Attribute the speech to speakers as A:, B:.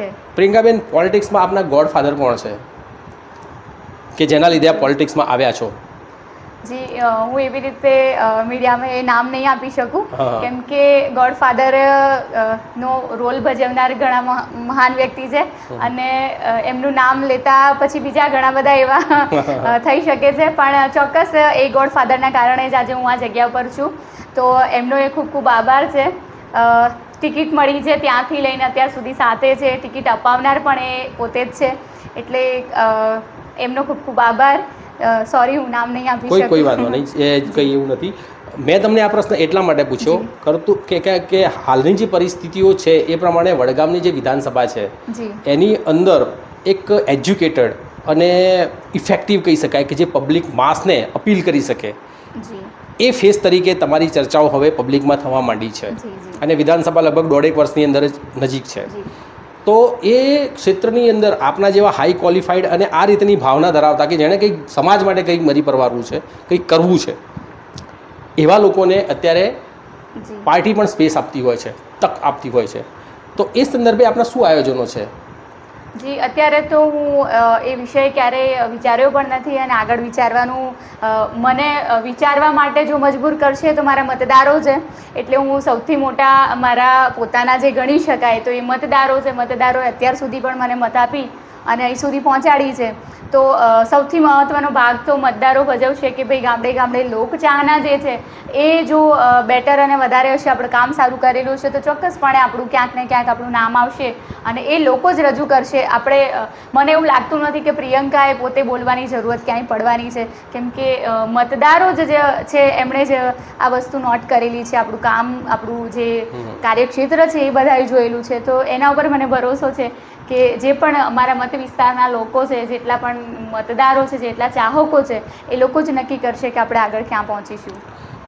A: છે.
B: પ્રિયંકાબેન, પોલિટિક્સમાં આપના ગોડફાધર કોણ છે કે જેના લીધે આપ પોલિટિક્સમાં આવ્યા છો?
A: જી, હું એવી રીતે મીડિયામાં એ નામ નહીં આપી શકું,
B: હા.
A: કેમ કે ગોડફાધર નો રોલ ભજવનાર ઘણા મહાન વ્યક્તિ છે અને એમનું નામ લેતા પછી બીજા ઘણા બધા એવા થઈ શકે છે, પણ ચોક્કસ એ ગોડફાધરના કારણે જ આજે હું આ જગ્યા પર છું. તો એમનો એ ખૂબ ખૂબ આભાર છે. ટિકિટ મળી છે ત્યાંથી લઈને અત્યાર સુધી સાથે છે, ટિકિટ અપાવનાર પણ એ પોતે જ છે, એટલે એમનો ખૂબ ખૂબ આભાર. સોરી, હું નામ નહીં આપી શકું.
B: કોઈ વાંધો નહીં, એ કંઈ એવું નથી. મેં તમને આ પ્રશ્ન એટલા માટે પૂછ્યો કરતું કે હાલની જે પરિસ્થિતિઓ છે એ પ્રમાણે વડગામની જે વિધાનસભા છે એની અંદર એક એજ્યુકેટેડ અને ઇફેક્ટિવ કહી શકાય કે જે પબ્લિક માસને અપીલ કરી શકે એ ફેસ તરીકે તમારી ચર્ચાઓ હવે પબ્લિકમાં થવા માંડી છે અને વિધાનસભા લગભગ 1.5 વર્ષની અંદર જ નજીક છે. તો એ ક્ષેત્રની અંદર આપના જેવા હાઈ ક્વોલિફાઈડ અને આ રીતની ભાવના ધરાવતા કે જેણે કંઈક સમાજ માટે કંઈક મરી પરવારવું છે, કંઈક કરવું છે, એવા લોકોને અત્યારે પાર્ટી પણ સ્પેસ આપતી હોય છે, તક આપતી હોય છે. તો એ સંદર્ભે આપના શું આયોજનો છે?
A: જી, અત્યારે તો હું એ વિષય ક્યારેય વિચાર્યો પણ નથી અને આગળ વિચારવાનું મને વિચારવા માટે જો મજબૂર કરશે તો મારા મતદારો છે, એટલે હું સૌથી મોટા મારા પોતાના જે ગણી શકાય તો એ મતદારો છે. મતદારોએ અત્યાર સુધી પણ મને મત આપી અને અહીં સુધી પહોંચાડી છે. તો સૌથી મહત્ત્વનો ભાગ તો મતદારો ભજવશે કે ભાઈ ગામડે ગામડે લોકચાહના જે છે એ જો બેટર અને વધારે હશે, આપણે કામ સારું કરેલું છે તો ચોક્કસપણે આપણું ક્યાંક ને ક્યાંક આપણું નામ આવશે અને એ લોકો જ રજૂ કરશે. મને એવું લાગતું નથી કે પ્રિયંકાએ પોતે બોલવાની જરૂરત ક્યાંય પડવાની છે, કેમ કે મતદારો જ છે એમણે જ આ વસ્તુ નોટ કરેલી છે, આપણું કામ, આપણું જે કાર્યક્ષેત્ર છે એ બધાએ જોયેલું છે. તો એના ઉપર મને ભરોસો છે કે જે પણ અમારા મત વિસ્તારના લોકો છે, જેટલા પણ મતદારો છે, જેટલા ચાહકો છે, એ લોકો જ નક્કી કરશે કે આપણે આગળ ક્યાં પહોંચીશું.